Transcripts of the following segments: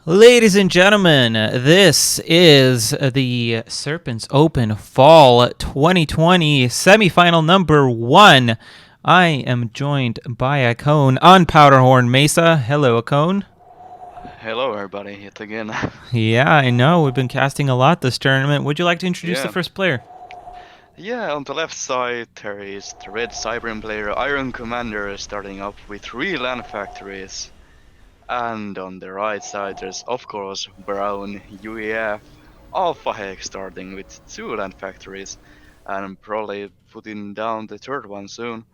Ladies and gentlemen, this is the Serpents Open Fall 2020 semifinal number 1. I am joined by Akone on Powderhorn Mesa. Hello, Akone. Hello, everybody, yet again. Yeah, I know. We've been casting a lot this tournament. Would you like to introduce the first player? Yeah, on the left side there is the red Cybern player Iron Commander starting up with 3 land factories. And on the right side there's of course brown UEF Alphahex starting with 2 land factories and probably putting down the third one soon.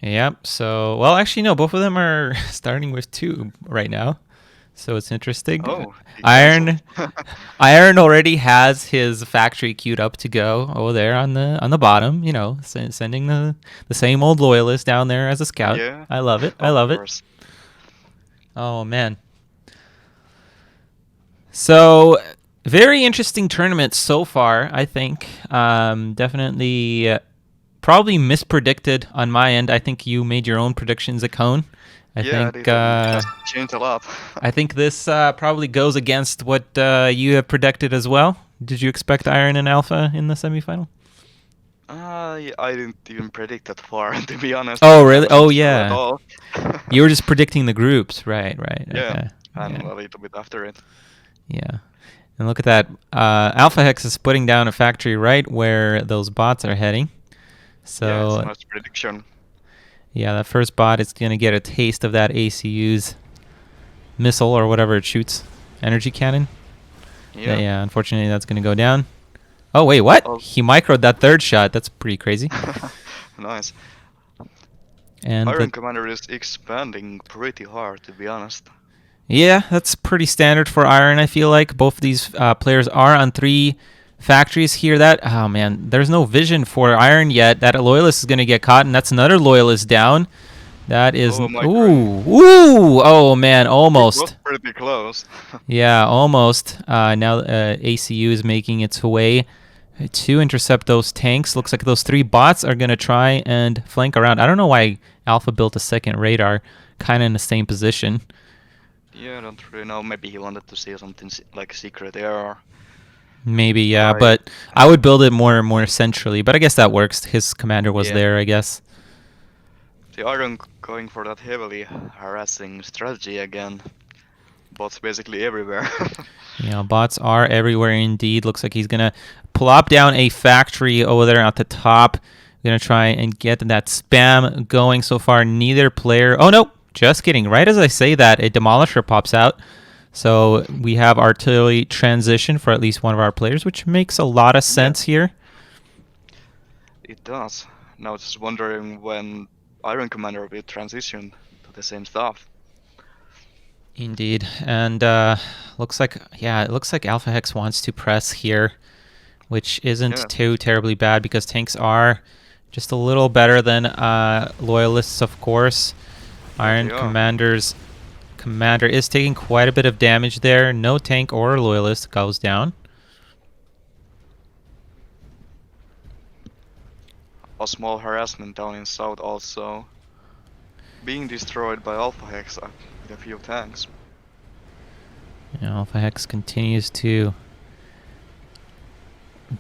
Yep, so, well, actually, no, both of them are starting with 2 right now. So it's interesting. Oh, Iron already has his factory queued up to go. Oh, there on the bottom, you know, sending the same old loyalist down there as a scout. Yeah, I love it. I love it. Oh man. So very interesting tournament so far, I think. Definitely probably mispredicted on my end. I think you made your own predictions at Cone. I think changed a lot. I think this probably goes against what you have predicted as well. Did you expect Iron and Alpha in the semifinal? I didn't even predict that far, to be honest. Oh, really? Oh, yeah. You were just predicting the groups, right? Yeah, okay. and a little bit after it. Yeah. And look at that. Alphahex is putting down a factory right where those bots are heading. So, yeah, it's a nice prediction. Yeah, that first bot is going to get a taste of that ACU's missile or whatever it shoots. Energy cannon? Yeah, unfortunately that's going to go down. Oh, wait, what? Oh. He microed that third shot. That's pretty crazy. Nice. And Iron Commander is expanding pretty hard, to be honest. Yeah, that's pretty standard for Iron, I feel like. Both of these players are on 3 factories here. Oh man, there's no vision for Iron yet. That loyalist is going to get caught, and that's another loyalist down. That is oh man, almost. It was pretty close. Yeah, almost. Now ACU is making its way to intercept those tanks. Looks like those 3 bots are going to try and flank around. I don't know why Alpha built a second radar, kind of in the same position. Yeah, I don't really know. Maybe he wanted to see something like secret error. Maybe, yeah, but I would build it more centrally. But I guess that works. His commander was there, I guess. The Iron going for that heavily harassing strategy again. Bots basically everywhere. Yeah, bots are everywhere indeed. Looks like he's going to plop down a factory over there at the top. Going to try and get that spam going. So far, neither player... Oh, no, just kidding. Right as I say that, a Demolisher pops out. So we have artillery transition for at least one of our players, which makes a lot of sense here. It does. Now just wondering when Iron Commander will transition to the same stuff. Indeed. And looks like Alphahex wants to press here, which isn't too terribly bad because tanks are just a little better than loyalists, of course. Iron Commander's commander is taking quite a bit of damage there. No tank or loyalist goes down. A small harassment down in south also being destroyed by Alphahex with a few tanks. Yeah, Alphahex continues to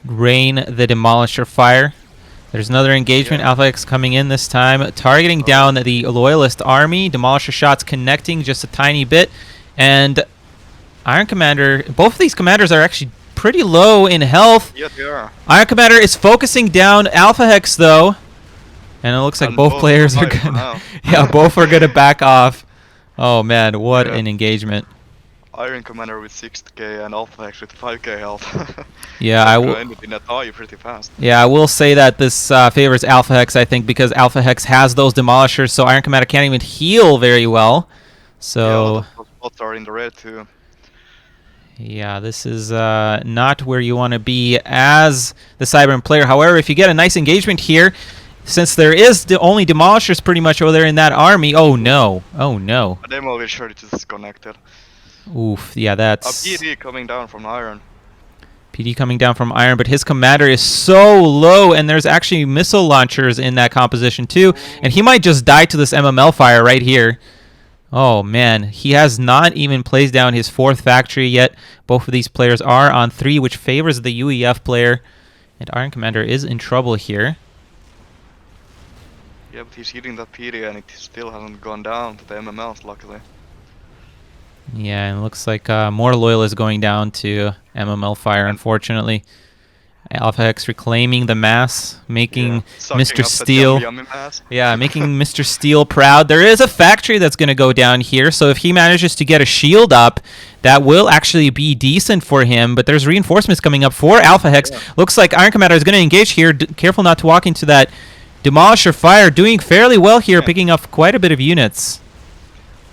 rain the Demolisher fire. There's another engagement. Alphahex coming in this time, targeting down the Loyalist army. Demolisher shots connecting just a tiny bit. And Iron Commander, both of these commanders are actually pretty low in health. Yeah, they are. Iron Commander is focusing down Alphahex, though. And it looks like both players are gonna... Yeah, both are gonna back off. Oh, man, what an engagement. Iron Commander with 6k and Alphahex with 5k health. Yeah, I will. Ended in a tie pretty fast. Yeah, I will say that this favors Alphahex, I think, because Alphahex has those Demolishers, so Iron Commander can't even heal very well. So yeah, those bots are in the red too. Yeah, this is not where you want to be as the Cybern player. However, if you get a nice engagement here, since there is only Demolishers pretty much over there in that army. Oh no! Oh no! A demo will sure to disconnected. Oof! Yeah, that's. A PD coming down from Iron. PD coming down from Iron, but his commander is so low, and there's actually missile launchers in that composition too, and he might just die to this MML fire right here. Oh man, he has not even placed down his 4th factory yet. Both of these players are on 3, which favors the UEF player. And Iron Commander is in trouble here. Yeah, but he's hitting that PD and it still hasn't gone down to the MMLs, luckily. Yeah, and it looks like more loyalists going down to MML fire, unfortunately. Alphahex reclaiming the mass, making Mr. Steel. Yeah, making Mr. Steel proud. There is a factory that's going to go down here, so if he manages to get a shield up, that will actually be decent for him. But there's reinforcements coming up for Alphahex. Yeah. Looks like Iron Commander is going to engage here. Careful not to walk into that Demolisher fire. Doing fairly well here, picking up quite a bit of units.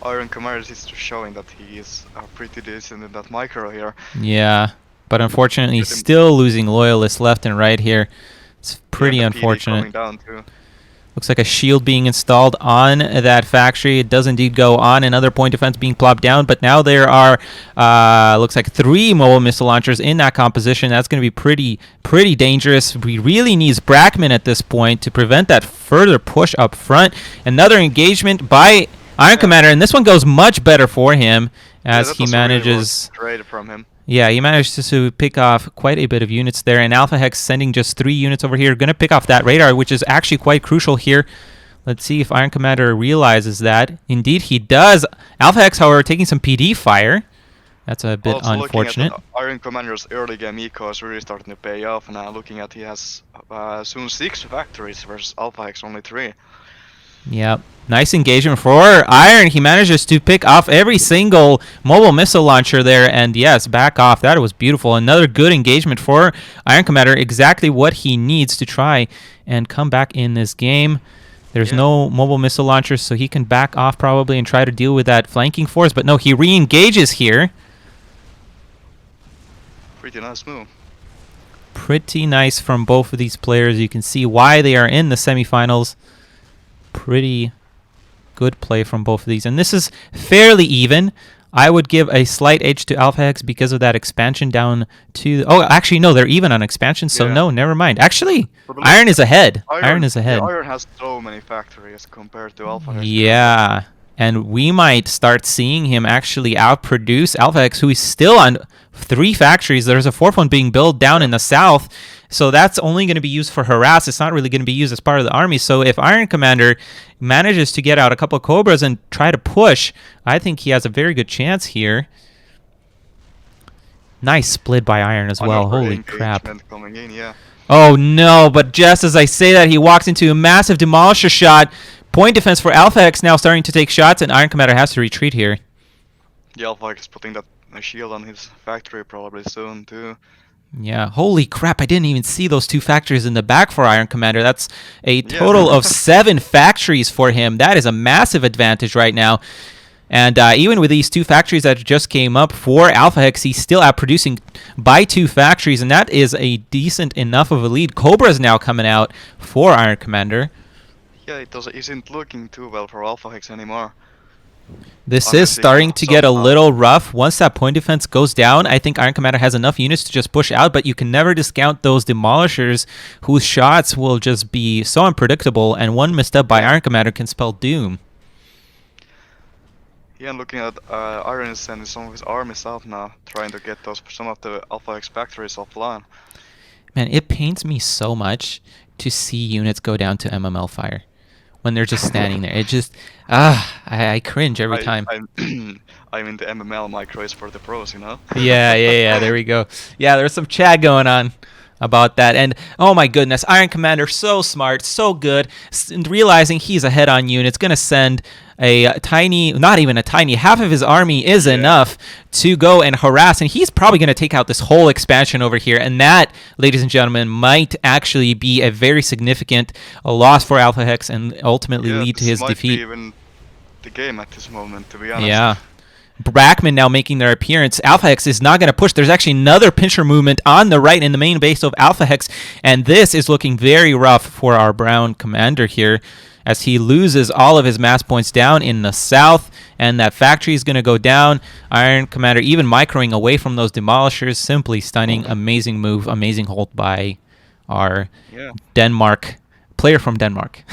Iron Commander is showing that he is pretty decent in that micro here. Yeah. But unfortunately, still losing loyalists left and right here. It's pretty unfortunate. Looks like a shield being installed on that factory. It does indeed go on. Another point defense being plopped down. But now there are, looks like 3 mobile missile launchers in that composition. That's going to be pretty dangerous. We really needs Brackman at this point to prevent that further push up front. Another engagement by Iron Commander, and this one goes much better for him as he manages. Really from him. Yeah, he managed to pick off quite a bit of units there, and Alphahex sending just 3 units over here. Going to pick off that radar, which is actually quite crucial here. Let's see if Iron Commander realizes that. Indeed, he does. Alphahex, however, taking some PD fire. That's a bit unfortunate. Iron Commander's early game eco is really starting to pay off now. Looking at he has soon 6 factories versus Alphahex only 3. Yeah, nice engagement for Iron. He manages to pick off every single mobile missile launcher there, and yes, back off. That was beautiful. Another good engagement for Iron Commander. Exactly what he needs to try and come back in this game. There's no mobile missile launchers, so he can back off probably and try to deal with that flanking force. But no, he re-engages here. Pretty nice move. Pretty nice from both of these players. You can see why they are in the semifinals. Pretty good play from both of these, and this is fairly even. I would give a slight edge to Alphahex because of that expansion down to... Oh, actually, no, they're even on expansion, so no, never mind. Actually, Iron is ahead. Iron is ahead. Iron has so many factories compared to Alphahex. Yeah, and we might start seeing him actually outproduce Alphahex, who is still on 3 factories. There's a 4th one being built down in the south. So that's only going to be used for harass. It's not really going to be used as part of the army. So if Iron Commander manages to get out a couple of Cobras and try to push, I think he has a very good chance here. Nice split by Iron as well. Holy crap. Coming in, yeah. Oh no, but just as I say that, he walks into a massive Demolisher shot. Point defense for Alphahex now starting to take shots, and Iron Commander has to retreat here. Yeah, Alphahex is putting that shield on his factory probably soon too. Yeah, holy crap, I didn't even see those 2 factories in the back for Iron Commander. That's a total of 7 factories for him. That is a massive advantage right now. And even with these 2 factories that just came up for Alphahex, he's still outproducing by 2 factories, and that is a decent enough of a lead. Cobra is now coming out for Iron Commander. Yeah, it isn't looking too well for Alphahex anymore. This is starting to get a little rough. Once that point defense goes down, I think Iron Commander has enough units to just push out, but you can never discount those Demolishers whose shots will just be so unpredictable, and one misstep by Iron Commander can spell doom. Yeah, and looking at Iron is sending some of his armies out now, trying to get some of the Alphahex factories offline. Man, it pains me so much to see units go down to MML fire. When they're just standing there. It just, I cringe every time. I'm in the MML micros for the pros, you know? Yeah, there we go. Yeah, there's some chat going on about that. And, oh my goodness, Iron Commander, so smart, so good. Realizing he's ahead on units, going to send a tiny, not even a tiny, half of his army is enough to go and harass. And he's probably going to take out this whole expansion over here. And that, ladies and gentlemen, might actually be a very significant loss for Alphahex and ultimately lead to his defeat. Be even the game at this moment, to be honest. Yeah. Brackman now making their appearance. Alphahex is not going to push. There's actually another pincher movement on the right in the main base of Alphahex, and this is looking very rough for our brown commander here as he loses all of his mass points down in the south, and that factory is going to go down. Iron Commander even microing away from those Demolishers. Simply stunning. Amazing move. Amazing hold by our Denmark player from Denmark.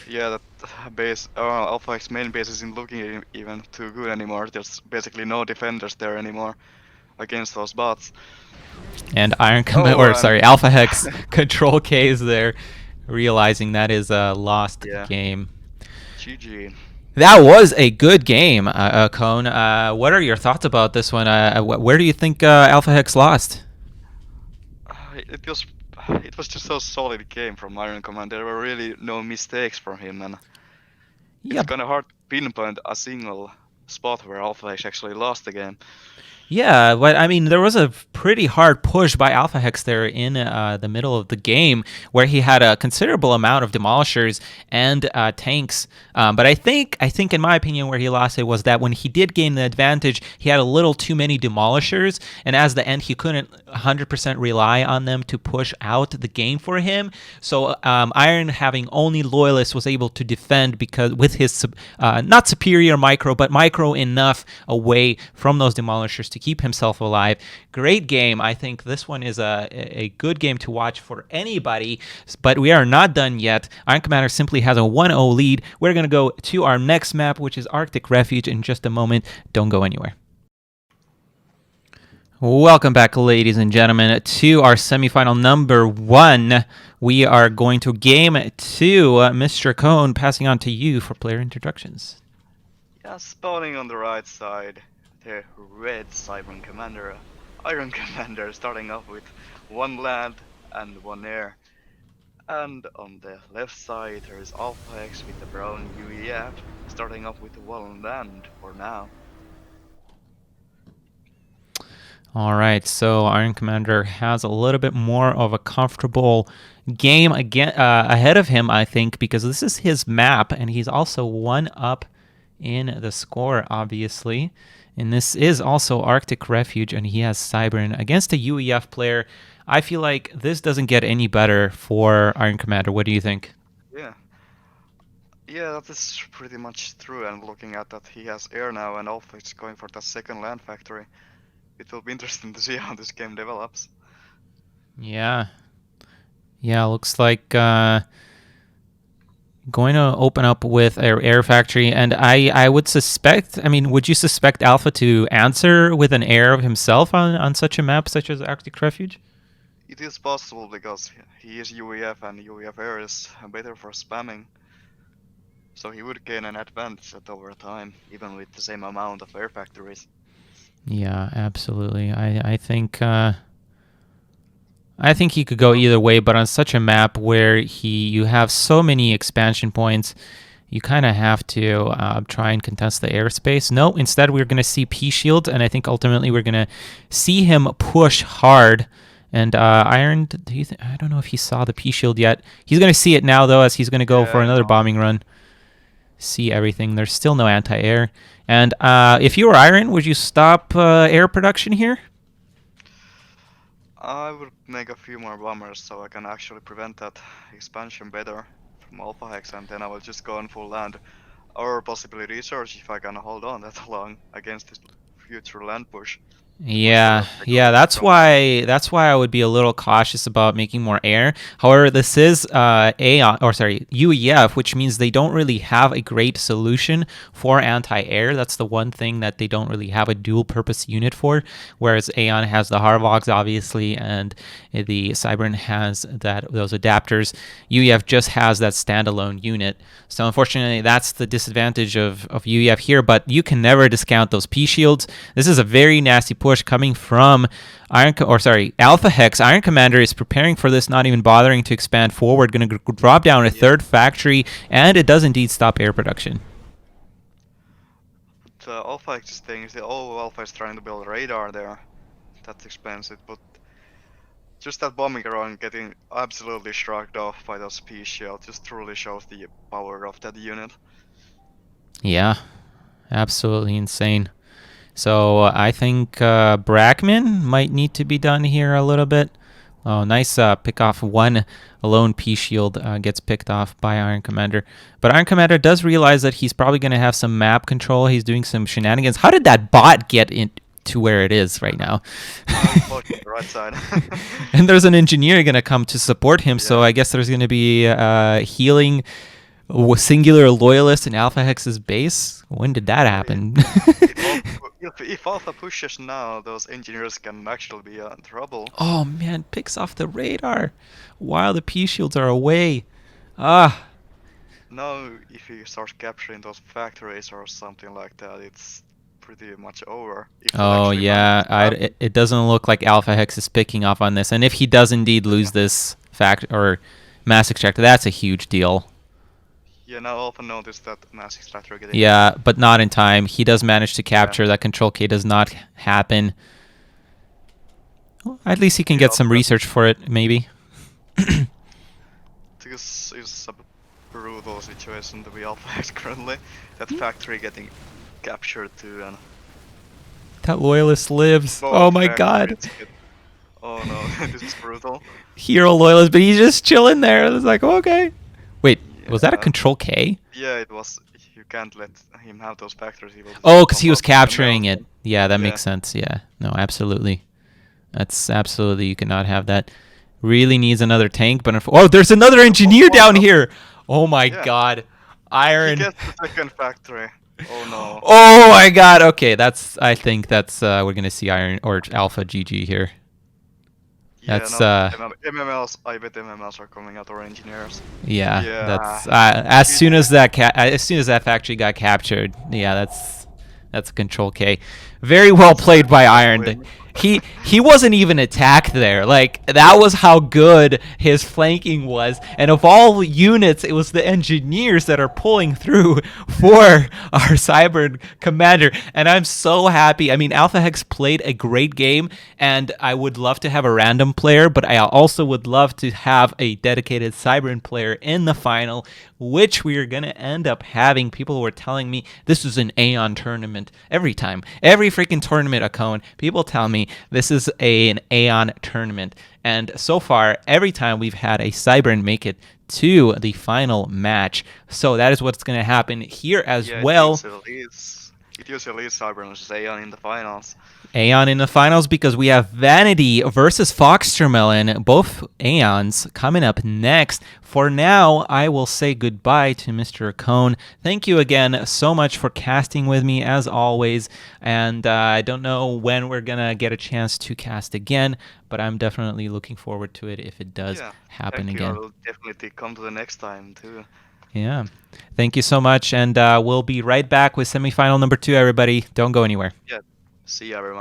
Yeah, base, Alphahex main base isn't looking even too good anymore. There's basically no defenders there anymore against those bots. And Oh, Alphahex Control K is there, realizing that is a lost yeah. game. GG. That was a good game, Cone. What are your thoughts about this one? Where do you think Alphahex lost? It was just so solid game from Iron Command. There were really no mistakes from him, and it's kind of hard to pinpoint a single spot where Alphahex actually lost the game. Yeah, but I mean, there was a pretty hard push by Alphahex there in the middle of the game where he had a considerable amount of demolishers and tanks. But I think, in my opinion, where he lost it was that when he did gain the advantage, he had a little too many demolishers, and as the end, he couldn't 100% rely on them to push out the game for him. So Iron, having only loyalists, was able to defend because with his not superior micro, but micro enough away from those demolishers to keep himself alive. Great game. I think this one is a good game to watch for anybody, but we are not done yet. Iron Commander simply has a 1-0 lead. We're going to go to our next map, which is Arctic Refuge, in just a moment. Don't go anywhere. Welcome back, ladies and gentlemen, to our semifinal number 1. We are going to game 2. Mr. Cone, passing on to you for player introductions. Yeah, spawning on the right side, the red Iron Commander, starting off with 1 land and 1 air. And on the left side, there is Alphahex with the brown UEF, starting off with 1 land for now. All right, so Iron Commander has a little bit more of a comfortable game again ahead of him, I think, because this is his map, and he's also 1 up in the score, obviously. And this is also Arctic Refuge, and he has Cybern against a UEF player. I feel like this doesn't get any better for Iron Commander. What do you think? Yeah, that is pretty much true, and looking at that, he has air now, and Alpha is going for the second land factory. It will be interesting to see how this game develops. Yeah, looks like going to open up with air factory, and I would suspect, would you suspect Alpha to answer with an air of himself on such a map such as Arctic Refuge? It is possible, because he is UEF, and UEF air is better for spamming. So he would gain an advantage over time, even with the same amount of air factories. Yeah, absolutely. I think he could go either way, but on such a map where you have so many expansion points, you kind of have to try and contest the airspace. No, instead we're going to see P shields, and I think ultimately we're going to see him push hard. And Iron, I don't know if he saw the P shield yet. He's going to see it now, though, as he's going to go for another bombing run. See everything. There's still no anti-air. And if you were Iron, would you stop air production here? I would make a few more bombers so I can actually prevent that expansion better from Alphahex, and then I will just go on full land, or possibly research if I can hold on that long against this future land push. Yeah, that's why I would be a little cautious about making more air. However, this is UEF, which means they don't really have a great solution for anti-air. That's the one thing that they don't really have a dual-purpose unit for, whereas Aeon has the Harvogs, obviously, and the Cybern has those adapters. UEF just has that standalone unit. So unfortunately, that's the disadvantage of UEF here, but you can never discount those P shields. This is a very nasty push coming from Alphahex. Iron Commander is preparing for this, not even bothering to expand forward, going to drop down a third factory, and it does indeed stop air production. But Alphahex thing is Alpha is trying to build radar there. That's expensive, but just that bombing run getting absolutely shrugged off by those P shields just truly shows the power of that unit. Yeah, absolutely insane. So I think Brackman might need to be done here a little bit. Oh, nice pick off. 1 alone P shield gets picked off by Iron Commander. But Iron Commander does realize that he's probably going to have some map control. He's doing some shenanigans. How did that bot get into where it is right now? The right side. And there's an engineer going to come to support him, so I guess there's going to be healing singular loyalist in Alphahex's base? When did that happen? If Alpha pushes now, those engineers can actually be in trouble. Oh man, picks off the radar while the P shields are away. Ah. Now, if he starts capturing those factories or something like that, it's pretty much over. Oh yeah, it doesn't look like Alphahex is picking off on this, and if he does indeed lose this mass extractor, that's a huge deal. Yeah, now Alpha noticed that mass extractor getting. Yeah, but not in time. He does manage to capture. That control K does not happen. Well, at least he can get some research for it, maybe. This is a brutal situation to be Alphahex currently. That factory getting captured too, and that loyalist lives. Oh my god. Oh no, this is brutal. Hero loyalist, but he's just chilling there. It's like, okay. Wait, was that a control K? Yeah, it was. You can't let him have those factories. Oh, because he was capturing it. Yeah, that makes sense. Yeah, no, absolutely. That's absolutely, you cannot have that. Really needs another tank, but oh, there's another engineer down here. Oh my god, Iron. He gets the second factory. Oh no. Oh my god. Okay, I think that's we're gonna see Iron or Alpha GG here. Yeah, that's MMLs. I bet MMLs are coming out, or engineers. Yeah. That's as soon as that factory got captured. Yeah, that's a control K. Very well played by Iron. He wasn't even attacked there. Like, that was how good his flanking was. And of all units, it was the engineers that are pulling through for our Cyber commander. And I'm so happy. I mean, Alphahex played a great game, and I would love to have a random player, but I also would love to have a dedicated Cyber player in the final, which we are going to end up having. People were telling me this is an Aeon tournament every time. Every freaking tournament account, people tell me this is an Aeon tournament. And so far, every time we've had a Cybern make it to the final match. So that is what's going to happen here as well. It usually is Cybern versus Aeon in the finals. Aeon in the finals, because we have Vanity versus Foxtermelon, both Aeons coming up next. For now, I will say goodbye to Mr. Cone. Thank you again so much for casting with me, as always. And I don't know when we're going to get a chance to cast again, but I'm definitely looking forward to it if it does happen again. I will definitely come to the next time, too. Yeah. Thank you so much, and we'll be right back with semifinal number 2, everybody. Don't go anywhere. Yeah. See you, everyone.